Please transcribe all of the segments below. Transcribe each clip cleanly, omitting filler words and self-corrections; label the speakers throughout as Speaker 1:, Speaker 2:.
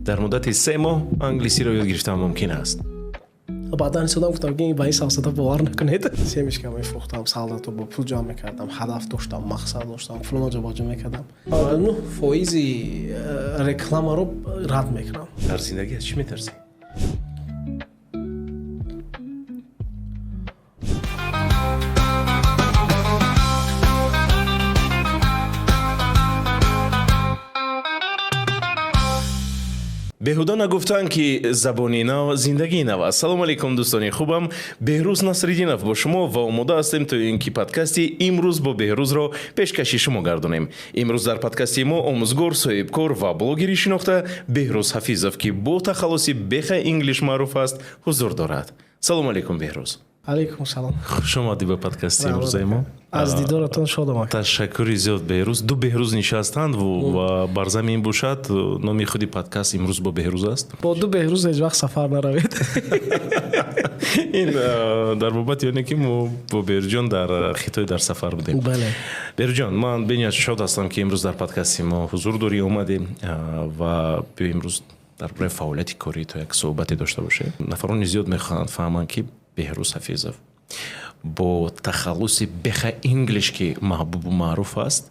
Speaker 1: дар муддати 3 моҳ англисиро ёд гирифтан мумкин аст.
Speaker 2: بعدا حسودم گفتم که این با این سیاست باور نکنید. سیمش که میفروختم، سالاتو با پول جمع میکردم، هدف داشتم، مقصد داشتم، فلان جا باجا میکردم. بعد فایزی رکلام رو رد میکنم.
Speaker 1: در زندگی از چی میترسی؟ беҳуда нагуфтанд ки забони нав зиндагии нав аст. салому алайкум дӯстони хубам, беҳрӯз насриддинов бо шумо ва омода ҳастем то ин ки подкасти имрӯз бо беҳрӯзро пешкаши шумо гардонем. имрӯз дар подкасти мо омӯзгор, соҳибкор ва блогери шинохта беҳрӯз ҳафизов ки бо тахаллуси беха инглиш маъруф аст ҳузур дорад. салому алайкум беҳрӯз.
Speaker 2: алейкум салом.
Speaker 1: хуш омадӣ ба подкасти имрӯзаи мо.
Speaker 2: аз дидоратон шодам.
Speaker 1: ташаккури зиёд беҳрӯз. ду беҳрӯз нишастанд ва бар замин бошад. номи худи подкаст имрӯз бо беҳрӯз аст.
Speaker 2: бо ду беҳрӯз ҳеҷ вақт сафар наравед.
Speaker 1: ин дар бобати оне ки мо бо беҳрӯҷон дар хитой дар сафар будем.
Speaker 2: бале.
Speaker 1: беҳрӯҷон, ман бениҳоят шод ҳастам ки имрӯз дар подкасти мо ҳузур дорӣ, омадем ва биё имрӯз дар бораи фаъолияти корӣ то як суҳбате дошта бошем. нафарони зиёд мехоҳанд фаҳманд ки беҳрӯз ҳафизов бо тахаллуси беха инглиш ки маҳбубу маъруф аст,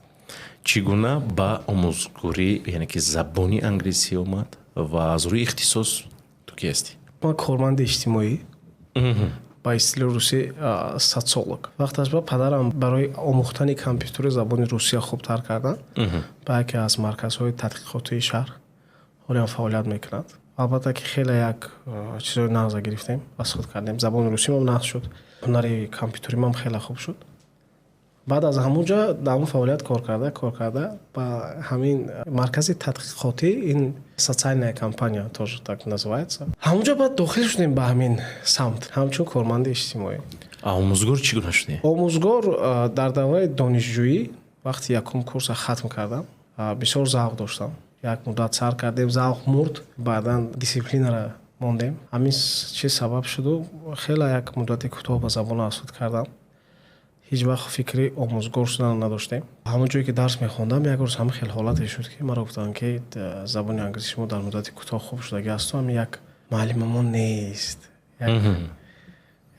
Speaker 1: чӣ гуна ба омӯзгорӣ, яъне ки забони англисӣ омад ва аз рӯи ихтисос ту ки ҳастӣ?
Speaker 2: ман корманди иҷтимоӣ ба истилоҳи русӣ социолог. вақташ ба падарам барои омӯхтани компютери забони русия хубтар кардан ба яке аз марказҳои тадқиқотии шаҳр ҳолиам фаъолият мекунад. албатта ки хеле як чизои нағза гирифтем ва суд кардем. забони русимам нағз шуд, ҳунари компютеримам хеле хуб шуд. баъд аз ҳамунҷа дар ҳамун фаъолият кор карда ба ҳамин маркази тадқиқотӣ, ин социальная компания тоже так называется. ҳамунҷа баъд дохил шудем ба ҳамин самт ҳамчун корманди иҷтимоӣ.
Speaker 1: омӯзгор чӣ гуна шудӣ?
Speaker 2: омӯзгор дар давраи донишҷӯӣ вақти якум курса хатм кардам, бисёр завқ доштам. як муддат сар кардем, завқ мурд, баъдан дисциплинара мондем. ҳамин чиз сабаб шуду хеле як муддати кӯтоҳ ба забона асуд кардам. ҳеҷ вақт фикри омӯзгор шудан надоштем. ҳамон ҷое ки дарс мехондам, як рӯз ҳамин хел ҳолате шуд ки маро гуфтанд ки забони англисӣ мо дар муддати кӯтоҳ хуб шудагӣ асту, ҳамин як муаллимамон нест,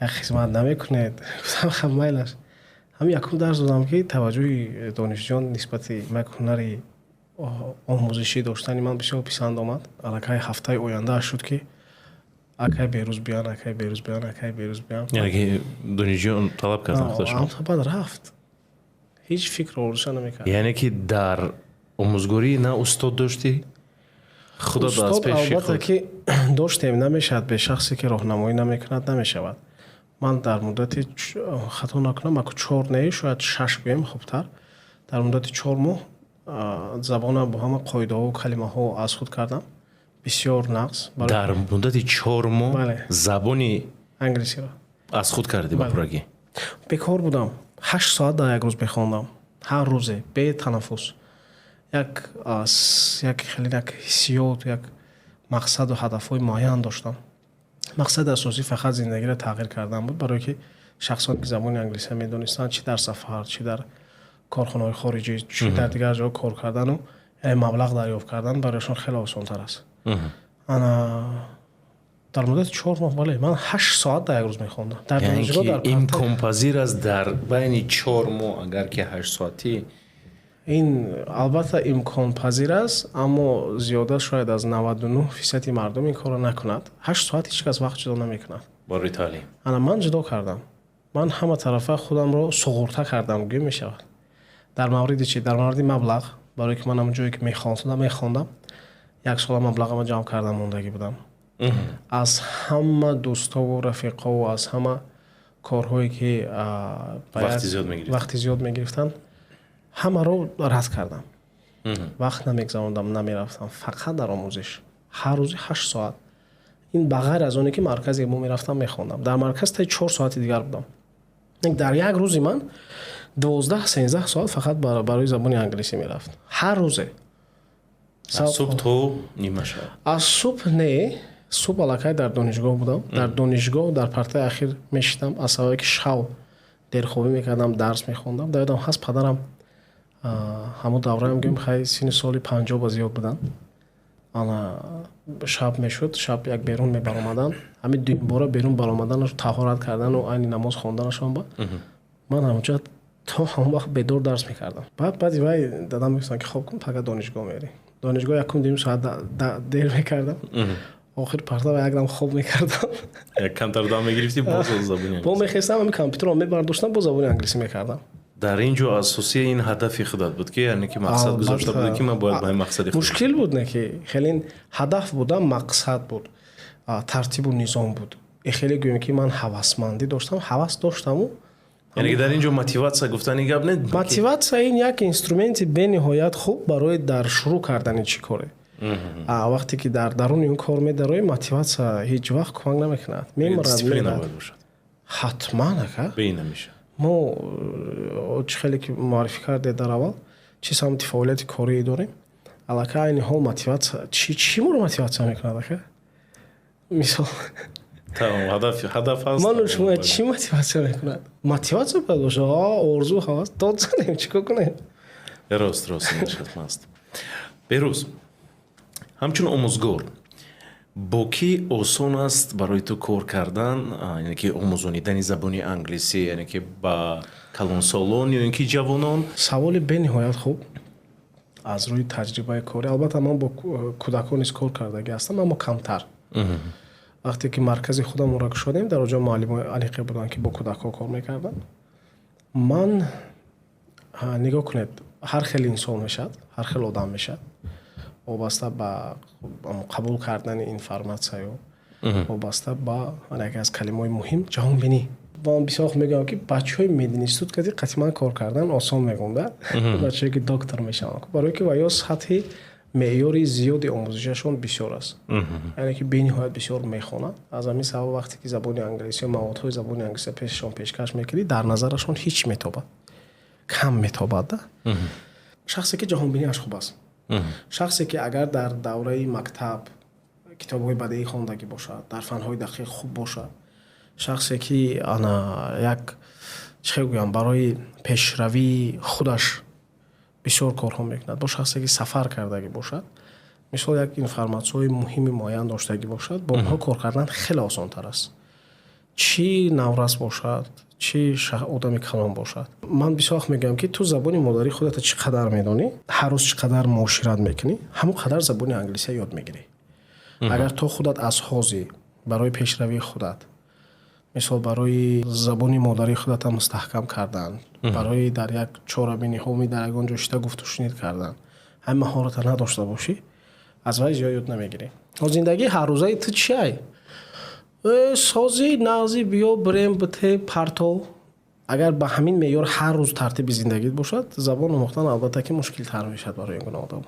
Speaker 2: як хизмат намекунед. гуфтам хаб майлаш. ҳамин якум дарс додам ки таваҷҷӯҳи донишҷӯён нисбати як ҳунари омӯзишӣ доштани ман бисёр писанд омад. аллакай ҳафтаи ояндааш шуд ки акай беҳрӯз биён, акай беҳрӯз биён, акай беҳрӯз биён.
Speaker 1: яъне ки донишҷӯён талаб карданд худашон.
Speaker 2: баъд рафт. ҳеҷ фикр орзуша намекард.
Speaker 1: яъне ки дар омӯзгорӣ на устод доштӣ? худат аз пеши худ?
Speaker 2: албатта ки доштем, намешавад бе шахсе ки роҳнамоӣ намекунад намешавад. ман дар муддати хато накунам, аку 4 не шояд 6 гӯем хубтар, дар муддати 4 моҳ забона бо ҳама қоидаҳо калимаҳо аз худ кардам. бисёр нағз.
Speaker 1: дар муддати 4 моҳ забони
Speaker 2: англисиро
Speaker 1: аз худ кардӣ ба пуррагӣ?
Speaker 2: бекор будам. 8 соат дар як рӯз мехондам, ҳар рӯзе бе танаффус. як хеле як ҳиссиёт, як мақсаду ҳадафҳои муайян доштам. мақсади асосӣ фақат зиндагиро тағйир кардан буд, барое ки шахсоне ки забони англисӣ медонистанд, чӣ дар сафар, чӣ дар корхонаҳои хориҷӣ, чӣ дар дигар ҷо кор кардану маблағ дарёфт кардан барояшон хеле осонтар аст. ана дар муддати 4 моҳ бале ман 8 соат дар як рӯз мехондам. дар донишгоҳ дар
Speaker 1: имконпазир аст дар байни 4 моҳ агар ки 8 соатӣ.
Speaker 2: ин албатта имконпазир аст, аммо зиёда шояд аз 99% мардум ин корро накунад. 8 соат ҳеҷ кас вақт ҷудо намекунад.
Speaker 1: барои таълим.
Speaker 2: ана ман ҷудо кардам. ман ҳама тарафа худамро суғурта кардам гӯй мешавад. дар мавриди чӣ? дар мавриди маблағ, барое ки ман ҳамон ҷое ки мехондам, як сола маблағамро ҷамъ кардам мондагӣ будам. аз ҳама дӯстову рафиқову аз ҳама корҳое ки вақти зиёд мегирифтанд, ҳамаро рад кардам. вақт намегзарондам, намерафтам, фақат дар омӯзиш. ҳар рӯзи 8 соат. ин ба ғайр аз оне ки марказе мо мерафтам мехондам. дар марказ таи 4 соати дигар будам. дар як рӯзи ман 12-13 соат фақат барои забони англисӣ мерафт. ҳар рӯзе.
Speaker 1: аз субҳ то нима шаб? аз
Speaker 2: субҳ не, субҳ аллакай дар донишгоҳ будам. дар донишгоҳ дар партаи ахир мешитам, аз сабаби ки шав дерхобӣ мекардам, дарс мехондам. дар ёдам ҳаст падарам ҳамон давраам гӯем хай синни соли 50 ба зиёд буданд. ана шаб мешуд, шаб як берун мебаромадан, ҳамин дуюм бора берун баромаданаш таҳорат кардану айни намоз хонданашон ба ман ҳамонҷа то ҳамон вақт бедор дарс мекардам. Баъди вай дадам мегӯфтанд ки хоб кун фақат донишгоҳ мери. Донишгоҳ якум дуюм соат дер мекардам. охир парта ва якдам хоб мекардам.
Speaker 1: Як камтар дам мегирифти боз забони
Speaker 2: бо мехестам ҳамин компютерро мебардоштам бо забони англисӣ мекардам.
Speaker 1: дар ин ҷо асосия ин ҳадафи худат буд ки яъне ки мақсад гузошта буд ки ман бояд ба ин мақсади худ
Speaker 2: мушкил буд не ки хеле ҳадаф буда мақсад буд тартибу низом буд хеле гӯем ки ман ҳавасмандӣ доштам ҳавас доштаму
Speaker 1: яъне ки дар ин ҷо мотиватсия гуфтани гап не
Speaker 2: мотиватсия ин як инструменти бениҳоят хуб барои дар шурӯъ кардани чӣ коре вақте ки дар даруни он кор медарои мотиватсия ҳеҷ вақт кӯмак намекунад мемарад ҳатман ака
Speaker 1: бейна меша
Speaker 2: мо чӣ хеле ки муаррифӣ кардед дар аввал чӣ самти фаъолияти кории дорем аллакай айни ҳол мотиватсия чӣ моро мотиватсия мекунад ака мисол
Speaker 1: ҳадаф ҳаст
Speaker 2: ману шумо чӣ мотиватсия мекунад мотиватсия бояд боша орзу ҳавас дод занем чӣ кор кунем
Speaker 1: рост шатмаст берӯз ҳамчун омӯзгор бо кӣ осон аст барои ту кор кардан яъне ки омӯзонидани забони англисӣ яъне ки ба калонсолон ё ин ки ҷавонон
Speaker 2: саволи бениҳоят хуб аз рӯи таҷрибаи корӣ албатта ман бо кӯдакон низ кор кардагӣ ҳастам аммо камтар вақте ки маркази худамро гушодем дар онҷо муаллимои алиқе буданд ки бо кӯдакҳо кор мекарданд ман нигоҳ кунед ҳар хел инсон мешавад ҳар хел одам мешавад вобаста ба қабул кардани информатсия ё вобаста ба яке аз калимаҳои муҳим ҷаҳонбинӣ ман бисёр мегӯям ки бачаҳои мединиститут кади қатъиман кор кардан осон мегӯмда бачаҳое ки доктор мешаванд барое ки ва ё сатҳи меъёри зиёди омӯзишашон бисёр аст яъне ки бениҳоят бисёр мехонанд аз ҳамин сабаб вақте ки забони англисӣ ё маводҳои забони англисӣ пешашон пешкаш мекунӣ дар назарашон ҳеҷ метобад кам метобад шахсе ки ҷаҳонбиниаш хуб аст шахсе ки агар дар давраи мактаб китобҳои бадеӣ хондагӣ бошад дар фанҳои дақиқ хуб бошад шахсе ки ана як чӣ гӯям барои пешравии худаш бисёр корҳо мекунад бо шахсе ки сафар кардагӣ бошад мисол як информатсияҳои муҳими муайян доштагӣ бошад бо онҳо кор кардан хеле осонтар аст чӣ наврас бошад чӣ одами калон бошад ман бисёр вақт мегӯям ки ту забони модари худата чӣ қадар медонӣ ҳар рӯз чӣ қадар муошират мекунӣ ҳамон қадар забони англисия ёд мегирӣ агар то худат аз ҳозӣ барои пешравии худат мисол барои забони модари худата мустаҳкам кардан барои дар як чорабиниҳоми дар ягон ҷо шида гуфту шунид кардан ҳамин маҳората надошта бошӣ аз вай зиёд ёд намегирӣ зиндагии ҳаррӯзаи ту чи ай созӣ нағзи биё бирем бите парто агар ба ҳамин меъёр ҳар рӯз тартиби зиндагит бошад забон омӯхтан албатта ки мушкилтар мешавад барои ин гуна одам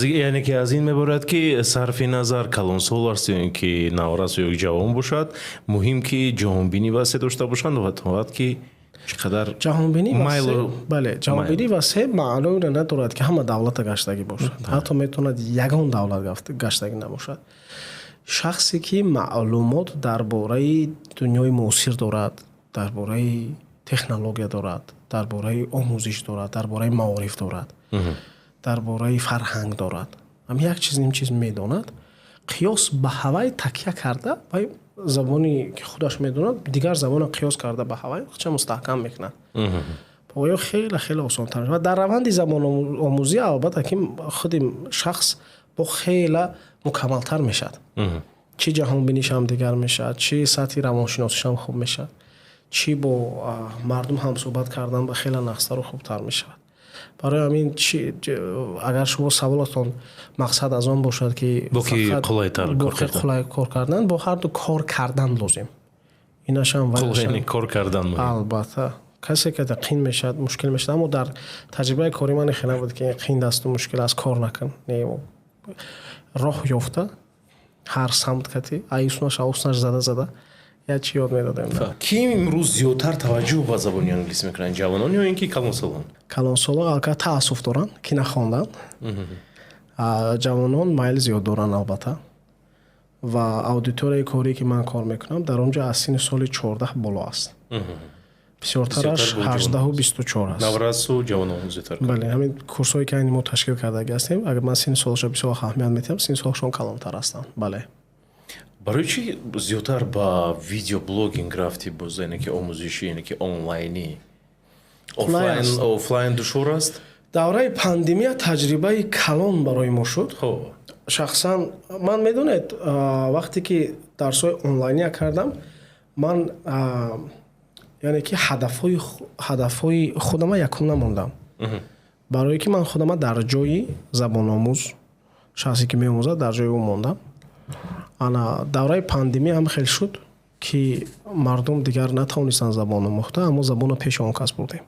Speaker 1: яъне ки аз ин меборад ки сарфи назар калонсол аст ё ин ки наврас ё ҷавон бошад муҳим ки ҷаҳонбинӣ васеъ дошта бошанд ва то вақт ки чӣ қадар
Speaker 2: ҷаҳонбинӣ бале ҷаҳонбинӣ васеъ маънои надорад ки ҳама давлата гаштагӣ бошад ҳатто метавонад ягон давлат гаштагӣ набошад шахсе ки маълумот дар бораи дунёи муосир дорад дар бораи технология дорад дар бораи омӯзиш дорад дар бораи маориф дорад дар бораи фарҳанг дорад ҳам як чиз ним чиз медонад қиёс ба ҳавай такя карда вай забони ки худаш медонад дигар забона қиёс карда ба ҳавай ча мустаҳкам мекунад поё хеле хеле осонтар ва дар раванди забономӯзӣ албатта ки худи шахс бо хела мукаммалтар мешавад чӣ ҷаҳонбинишам дигар мешавад чӣ сатҳи равоншиносишам хуб мешавад чӣ бо мардум ҳамсӯҳбат кардан ба хела нақстару хубтар мешавад барои ҳамин агар шумо саволатон мақсад аз он бошад ки қулай кор кардан бо ҳарду кор кардан лозим инашам
Speaker 1: кор кардан
Speaker 2: албатта касе ки қин мешавад мушкил мешавад аммо дар таҷрибаи кори ман хена буд ки қин дасту мушкил аст кор накун роҳ ёфта ҳар самт кати айуснаш ауснаш зада я чӣ ёд медодем
Speaker 1: ки имрӯз зиёдтар таваҷҷӯҳ ба забони англисӣ мекунанд ҷавонон ё ин ки калонсолон
Speaker 2: калонсолон албатта таассуф доранд ки нахонданд ҷавонон майл зиёд доранд албатта ва аудиторияи корие ки ман кор мекунам дар он ҷо аз синни соли 14 боло аст бисёртараш 18-24 аст.
Speaker 1: наврасу ҷавономӯзитар.
Speaker 2: бале ҳамин курсҳое ки айни мо ташкил кардаги ҳастем, агар ман синни солашро бисёр аҳамият метиҳам, синни солашон калонтар ҳастанд. бале
Speaker 1: барои чӣ зиёдтар ба видеоблогинг рафтӣ боз яъне ки омӯзишӣ яъне ки онлайнӣ офлайн душвор аст?
Speaker 2: давраи пандемия таҷрибаи калон барои мо шуд. шахсан ман медонед вақте ки дарсҳои онлайния кардам, ман яъне ки ҳадафҳои худама якум намондам. барое ки ман худама дар ҷои забономӯз, шахсе ки меомӯзад дар ҷои ӯ мондам. ана давраи пандемия ҳам хел шуд ки мардум дигар натавонистанд забон омӯхта, аммо забонро пеши он кас бурдем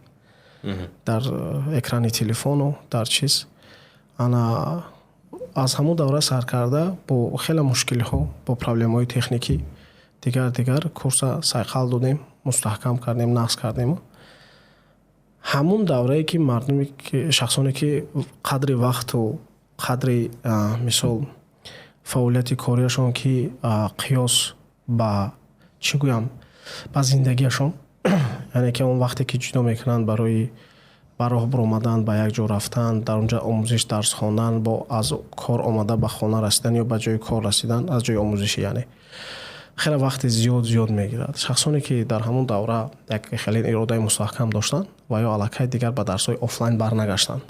Speaker 2: дар экрани телефону дар чиз. ана аз ҳамун давра сар карда бо хеле мушкилиҳо, бо проблемаҳои техникӣ дигар курса сайқал додем, мустаҳкам кардем, нақс кардем. ҳамун даврае ки мардуме шахсоне ки қадри вақту қадри мисол фаъолияти корияшон ки қиёс ба чӣ гӯям ба зиндагиашон яъне ки он вақте ки ҷудо мекунанд барои ба роҳ баромадан, ба як ҷо рафтан, дар онҷа омӯзиш дарс хондан, бо аз кор омада ба хона расидан ё ба ҷои кор расидан, аз ҷои омӯзишӣ яъне хеле вақти зиёд мегирад. шахсоне ки дар ҳамун давра як хеле иродаи мустаҳкам доштанд ва ё аллакай дигар ба дарсҳои офлайн барнагаштанд,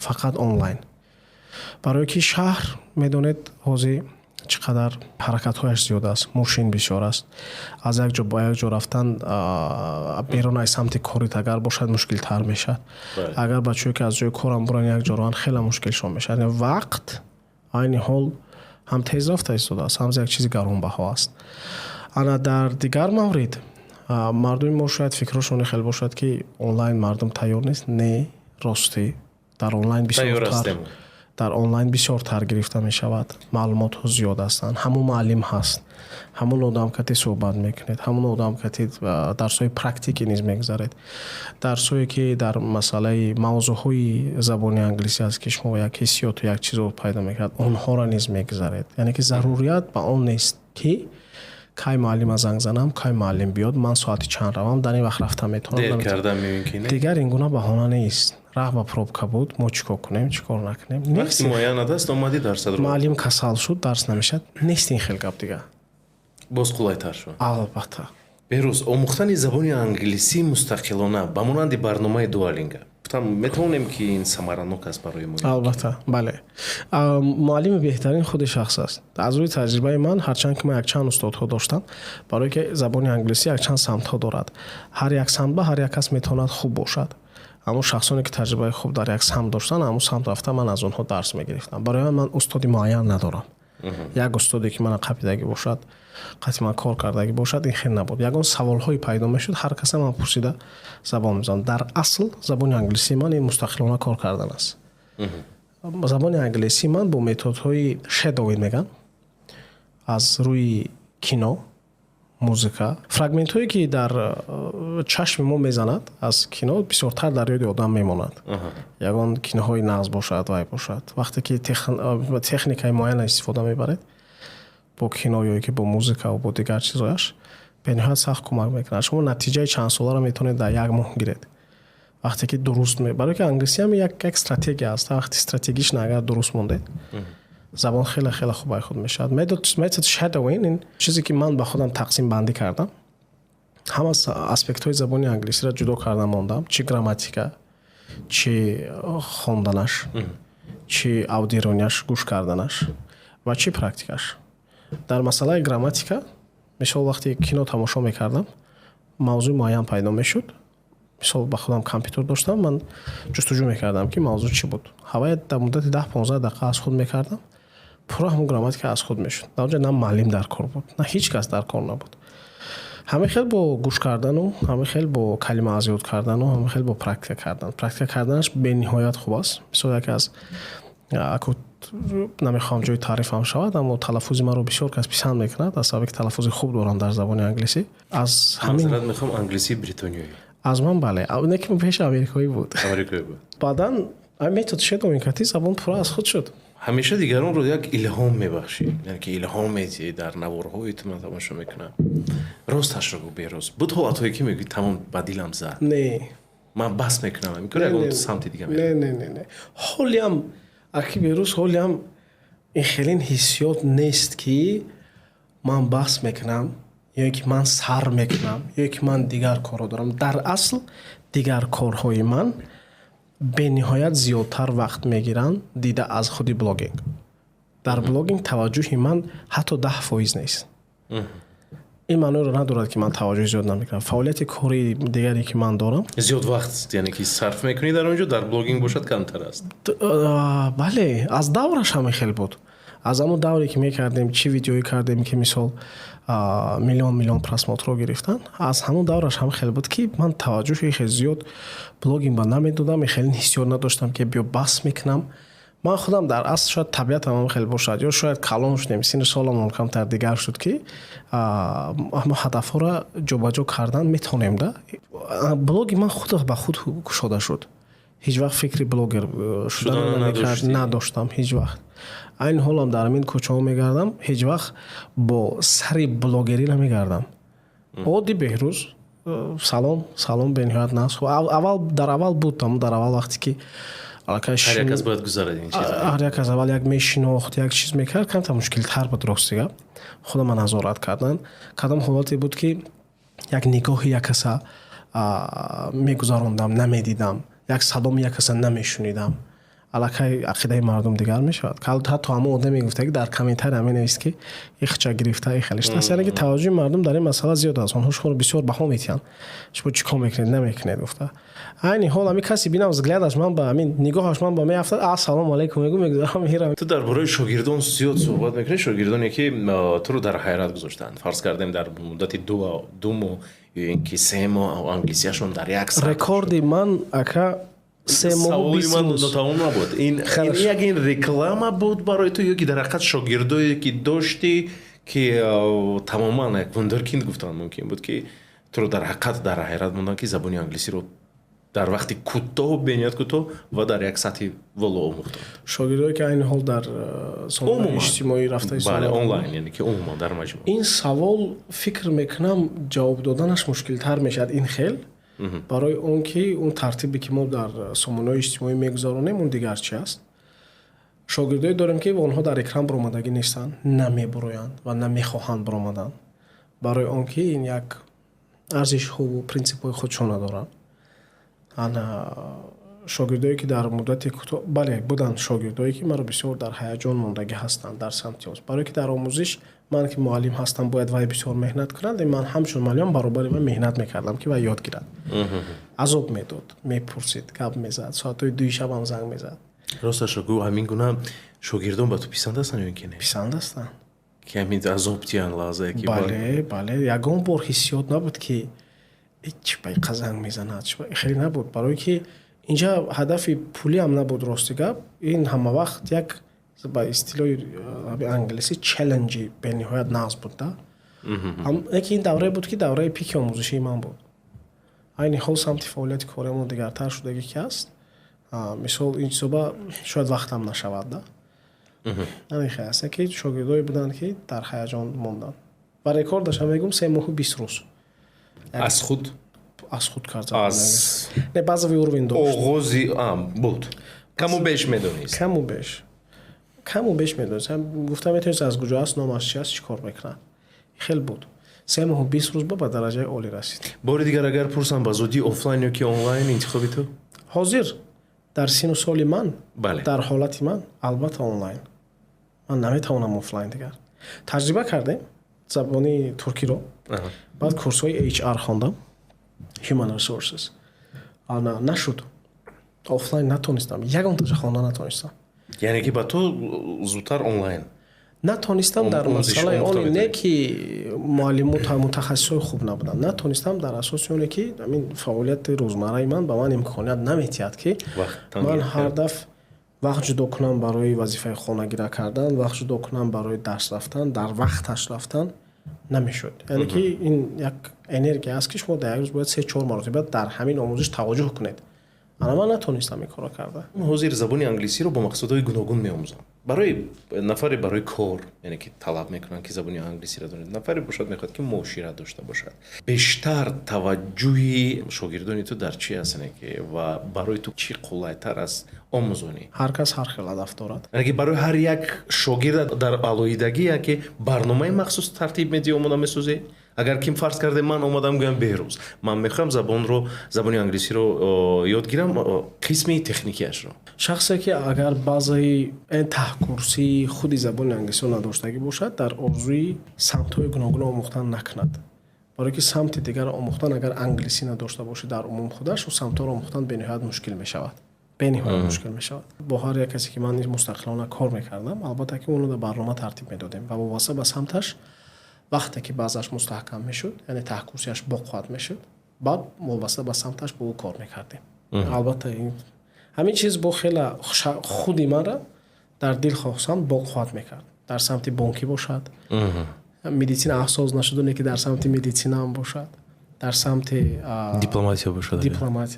Speaker 2: фақат онлайн. барое ки шаҳр медонед ҳозир чӣ қадар ҳаракатҳояш зиёд аст, мошин бисёр аст. аз як ҷо ба як ҷо рафтан берун аз самти корит агар бошад мушкилтар мешавад. агар бачаҳое ки аз ҷои корам буран як ҷо раванд хеле мушкилшон мешавад. вақт айни ҳол ҳам тезрафта истодааст, ҳам як чизи гаронбаҳо аст. ана дар дигар маврид мардуми мо шояд фикрашон хел бошад ки онлайн мардум тайёр нест. не ростӣ дар онлайн бисёртар дар онлайн бисёртар гирифта мешавад. маълумотҳо зиёд ҳастанд. ҳамун муаллим ҳаст, ҳамун одам кати суҳбат мекунед, ҳамун одам кати дарсҳои практикӣ низ мегзаред, дарсҳое ки дар масъалаи мавзӯъҳои забони англисӣ аст ки шумо як ҳиссиёту як чизро пайдо мекунад, онҳоро низ мегзаред. яъне ки зарурият ба он нест ки кай муаллима занг занам, кай муаллим биёд, ман соати чанд равам, дар ин вақт рафта метавонам. дигар ин гуна баҳона нест. раҳ ба пробка буд, мо чӣ кор кунем, чӣ кор накунем.
Speaker 1: вақти муайян адаст омади дарсадро
Speaker 2: муаллим касал шуд, дарс намешад, нест ин хел гап дигар.
Speaker 1: боз қулайтар шуд.
Speaker 2: албатта.
Speaker 1: беҳрӯз омӯхтани забони англисӣ мустақилона ба монанди барномаи дуалинга метавонем ки ин самаранок аст барои мо?
Speaker 2: албатта, бале. муаллими беҳтарин худи шахс аст. аз рӯи таҷрибаи ман, ҳарчанд ки ман якчанд устодҳо доштам, барое ки забони англисӣ якчанд самтҳо дорад. ҳар як самт ба ҳар як кас метавонад хуб бошад. аммо шахсоне ки таҷрибаи хуб дар як самт доштанд, аммо самт рафта ман аз онҳо дарс мегирифтам. барои ман устоди муайян надорам. як устоде ки мана қабидагӣ бошад, қати ман кор кардагӣ бошад, ин хел набуд. ягон саволҳои пайдо мешуд, ҳар каса ман пурсида забон мезанам. дар асл забони англисӣ ман ин мустақилона кор кардан аст. забони англисӣ ман бо методҳои shadowing меган, аз рӯи кино, музыка, фрагментҳое ки дар чашми мо мезанад аз кино бисёртар дар ёди одам мемонад. ягон киноҳои нағз бошад, вай бошад. вақте ки техникаи муайяна истифода мебаред бо кино ё ки бо музыка ва бо дигар чизояш, бениҳоят сахт кӯмак мекунад. шумо натиҷаи чанд соларо метавонед дар як моҳ гиред. вақте ки дуруст барое ки англисӣ ҳам як стратегия аст. вақти стратегишна агар дуруст мондед, забон хеле хуб ай худ мешавад. метод shadowing ин чизе ки ман ба худам тақсим бандӣ кардам. ҳама аспектҳои забони англисиро ҷудо карда мондам. чӣ грамматика, чӣ хонданаш, чӣ аудированияш, гӯш карданаш ва чӣ практикаш. дар масъалаи грамматика, мисол вақте кино тамошо мекардам, мавзӯъ муайян пайдо мешуд. мисол ба худам компютер доштам, ман ҷустуҷӯ мекардам ки мавзӯъ чӣ буд. ҳавая дар муддати 10-15 дақиқа аз худ мекардам. пурра ҳамун грамматика аз худ мешуд. дар онҷа на муаллим дар кор буд, на ҳеҷ кас дар кор набуд. ҳамин хел бо гӯш кардану, ҳамин хел бо калима азёд кардану, ҳамин хел бо практика кардан. практика карданаш бениҳоят хуб аст. мисол яке аз намехоҳам ҷои таърифам шавад, аммо талаффузи маро бисёр кас писанд мекунад аз сабаби ки талаффузи хуб дорам дар забони англисӣ. аз ҳамин
Speaker 1: мехоҳам англисии бритониёӣ.
Speaker 2: аз ман бале, не ки пеш амрикоӣ буд. баъдан метод shadowing кати забон пурра аз худ шуд.
Speaker 1: ҳамеша дигаронро як илҳом мебахшӣ, яъне ки илҳомети дар наворҳоит ман тамошо мекунам. Росташро гӯ бероз. Буд ҳолатҳое ки мегӯӣ тамом ба дилам зад.
Speaker 2: Не.
Speaker 1: Ман бас мекунам, мекунам ягон самти дига мерам.
Speaker 2: Не. ҳолиам аки берӯз ҳолиам ин хелин ҳиссиёт нест ки ман баҳс мекунам ё ки ман сар мекунам ё ки ман дигар корро дорам. Дар асл дигар корҳои ман бениҳоят зиёдтар вақт мегиранд дида аз худи блогинг. Дар блогинг таваҷҷӯҳи ман ҳатто 10% нест. ин маъноро надорад ки ман таваҷҷӯҳи зиёд намекунам. Фаъолияти кори дигаре ки ман дорам
Speaker 1: зиёд вақт яъне ки сарф мекунӣ дар онҷо, дар блогинг бошад камтар аст.
Speaker 2: бале, аз давраш ҳамин хел буд. аз ҳамун давре ки мекардем чӣ видеои кардем ки мисол миллион просмотрро гирифтан, аз ҳамун давраш ҳам хел буд ки ман таваҷҷӯҳи хеле зиёд блогинг ба намедодам, хеле ҳиссиёт надоштам ки биё баҳс мекунам. ман худам дар асл шояд табиатам ҳам хел бошад ё шояд калон шудем, синни соламон камтар дигар шуд ки ҳадафҳоро ҷобаҷо кардан метавонем да. Блоги ман худ ба худ кушода шуд. ҳеҷ вақт фикри блогер шудан надоштам ҳеҷ вақт. айни ҳолам дар амин кӯчаҳо мегардам, ҳеҷ вақт бо сари блогерӣ намегардам. одди беҳрӯз салом бениҳоят нас. Дар аввал буд, дар аввал вақте ки
Speaker 1: ҳар як кас бояд гузарад ин чиза.
Speaker 2: ҳар як аз аввал як мешинохт, як чиз мекард, камтар мушкилтар буд ростига. худама назорат кардан. Кадом ҳолате буд ки як нигоҳи як каса мегузарондам, намедидам. як садоми як каса намешунидам. аллакай ақидаи мардум дигар мешавад. ҳатто ҳамон одам мегуфта ки дар комментари менавист ки ихча гирифта ихелиштас. яъне ки таваҷҷӯҳи мардум дар ин масъала зиёд аст. онҳо шуморо бисёр баҳо метиҳанд. шумо чӣ кор мекунед, намекунед гуфта. айни ҳол ҳамин каси бинам взглядаш ман ба амин нигоҳаш ман ба меафтад. Ассалому алайкум мегузарам мирам.
Speaker 1: ту дар бораи шогирдон зиёд суҳбат мекунӣ. шогирдоне ки туро дар ҳайрат гузоштанд. фарз кардем дар муддати 2 моҳ ё ин ки 3 моҳ англисияшон дар як саъат.
Speaker 2: рекорди ман ака 3 моҳ 20 рӯз
Speaker 1: нотамом набуд. ин як ин реклама буд барои ту ё ки дар ҳақиқат шогирдое ки дошти ки тамоман як вундеркинд гуфтан мумкин буд ки туро дар ҳақиқат дар ҳайрат мондан ки забони англисиро дар вақти кӯтоҳ бениҳоят кӯтоҳ ва дар як сатҳи воло омӯхтанд.
Speaker 2: шогирдое ки айни ҳол дар сонаи иҷтимоӣ рафтаи
Speaker 1: онлайн, яъне ки умуман дар маҷмӯъ.
Speaker 2: ин савол фикр мекунам ҷавоб доданаш мушкилтар мешавад ин хел. барои он ки он тартибе ки мо дар сомонаҳои иҷтимоӣ мегузаронем он дигар чи аст. шогирдое дорем ки онҳо дар экран баромадагӣ нестанд, намебуроянд ва намехоҳанд баромадан. барои он ки ин як арзишҳову принсипҳои худшона доранд. ана шогирдое ки дар муддати кӯтоҳ бале буданд шогирдое ки маро бисёр дар ҳаяҷон мондагӣ ҳастанд дар самти омӯзиш. барое ки дар омӯзиш ман ки муаллим ҳастам бояд вай бисёр меҳнат кунад, ман ҳамчун муаллим баробари вай меҳнат мекардам ки вай ёд гирад. азоб медод, мепурсид, гап мезад, соатҳои 2 шабам занг мезад.
Speaker 1: росташро гӯ ҳамин гуна шогирдон ба ту писанд ҳастанд ё ин ки не?
Speaker 2: писанд ҳастанд.
Speaker 1: ки ҳамин азоб тиян лаҳзае ки
Speaker 2: бале ягон бор ҳиссиёт набуд ки чӣ байқа занг мезанад, хеле набуд. барое ки инҷа ҳадафи пулиам набуд рости гап. ин ҳама вақт як ба истилоҳи англисӣ челленҷи бениҳоят нағз буд да. яке ин даврае буд ки давраи пики омӯзишии ман буд. айни ҳол самти фаъолияти кориамон дигартар шудагӣ ки аст. мисол ин чизоба шояд вақтам нашавад да. намехе аст яке шогирдое буданд ки дар ҳаяҷон монданд ва рекордашам мегум 3 моҳу 20 рӯз. аз худ кард. не базови уровень дошт.
Speaker 1: оғози буд. каму беш медонист. каму беш медонист. гуфтам метавонист аз куҷо аст, номаш чи аст, чӣ кор мекунад. хел буд. 3 моҳу 20 рӯз ба дараҷаи олӣ расид. бори дигар агар пурсам ба зудӣ офлайн ё ки онлайн интихоби ту?
Speaker 2: ҳозир дар сину соли ман,
Speaker 1: бале,
Speaker 2: дар ҳолати ман албатта онлайн. ман наметавонам офлайн дигар. таҷриба кардем забони туркиро. баъд курсҳои HR хондам. Human Resources. ана нашуд. офлайн натонистам. ягонташа хонда натонистам.
Speaker 1: яъне ки ба ту зудтар онлайн
Speaker 2: натонистам дар масъалаи он не ки муаллимот мутахассисои хуб набуданд. натонистам дар асоси оне ки амин фаъолияти рӯзмарраи ман ба ман имконият наметиҳад ки ман ҳар даф вақт ҷудо кунам барои вазифаи хонагира кардан, вақт ҷудо кунам барои дарс рафтан, дар вақташ рафтан намешуд. яъне ки ин як энергия аст ки шумо дар як рӯз бояд 3-4 маротиба дар ҳамин омӯзиш таваҷҷӯҳ кунед. ана ман натонистам ин кора карда.
Speaker 1: ҳозир забони англисиро бо мақсадҳои гуногун меомӯзам. Барои нафаре барои кор, яъне ки талаб мекунанд ки забони англисиро донад, нафаре бошад мехоҳад ки муошират дошта бошад. Бештар таваҷҷӯҳи шогирдони ту дар чи аст, яъне ки ва барои ту чӣ қулайтар аст омӯзонӣ?
Speaker 2: ҳар кас ҳар хел ҳадаф дорад.
Speaker 1: яъне ки барои ҳар як шогирд дар алоҳидагӣ яке барномаи махсус тартиб медиҳӣ, омода месозӣ. Агар ким фарз карде ман омадам гӯям беҳрӯз ман мехоҳам забони англисиро ёд гирам, қисми техникиашро.
Speaker 2: шахсе ки агар баъзаи таҳкурсии худи забони англисиро надоштагӣ бошад, дар орзуи самтҳои гуногун омӯхтан накунад. барое ки самти дигар омӯхтан агар англисӣ надошта бошад дар умум худаш, самтҳоро омӯхтан бениҳоят мушкил мешавад. бениҳоят мушкил мешавад. бо ҳар як касе ки ман мустақилона кор мекардам, албатта ки оно дар барнома тартиб медодем ва вобаста ба самташ вақте ки баъзаш мустаҳкам мешуд, яъне таҳкурсияш боқувват мешуд, баъд вобаста ба самташ бо ӯ кор мекардем. албатта ҳамин чиз бо хела худи манро дар дил хостам боқувват мекард. дар самти бонкӣ бошад, медицина асос нашудане ки дар самти медицинам бошад, дар самти дипломатия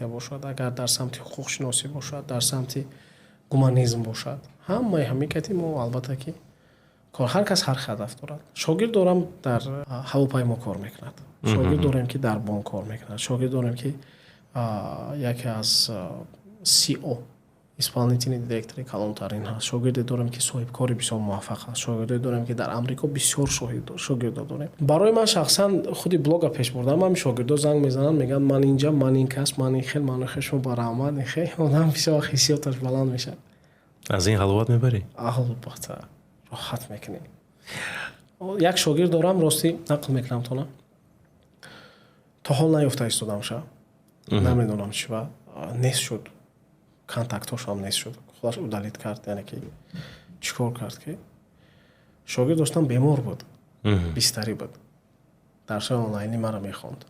Speaker 2: бошад, агар дар самти ҳуқуқшиносӣ бошад, дар самти гуманизм бошад, ҳамаи ҳамикати мо албатта ки кор ҳар кас ҳар ҳадаф дорад. шогирд дорам дар ҳавопаймо кор мекунад, шогирд дорем ки дар бонк кор мекунад, шогирд дорем ки яке аз CEO исполнительный директори калонтарин ҳаст, шогирде дорем ки соҳибкори бисёр муваффақ аст, шогирде дорем ки дар амрико бисёр шогирдо дорем. барои ман шахсан худи блога пеш бурдам, ҳамин шогирдо занг мезананд, мегӯянд ман инҷа, ман ин кас, ман ин хел, ман хел, шумо бароҳамад ин хел, одам бисёр ҳиссиёташ баланд мешавад.
Speaker 1: аз ин ҳаловат мебарӣ?
Speaker 2: албатта роҳат мекунем. як шогирд дорам, ростӣ нақл мекунам тона, то ҳол наёфта истодамша, намедонам чӣ ва нест шуд, контактошам нест шуд, худаш удалит кард, яъне ки чӣ кор кард ки шогирд доштам бемор буд, бистарӣ буд, дарсҳои онлайни маро мехонд.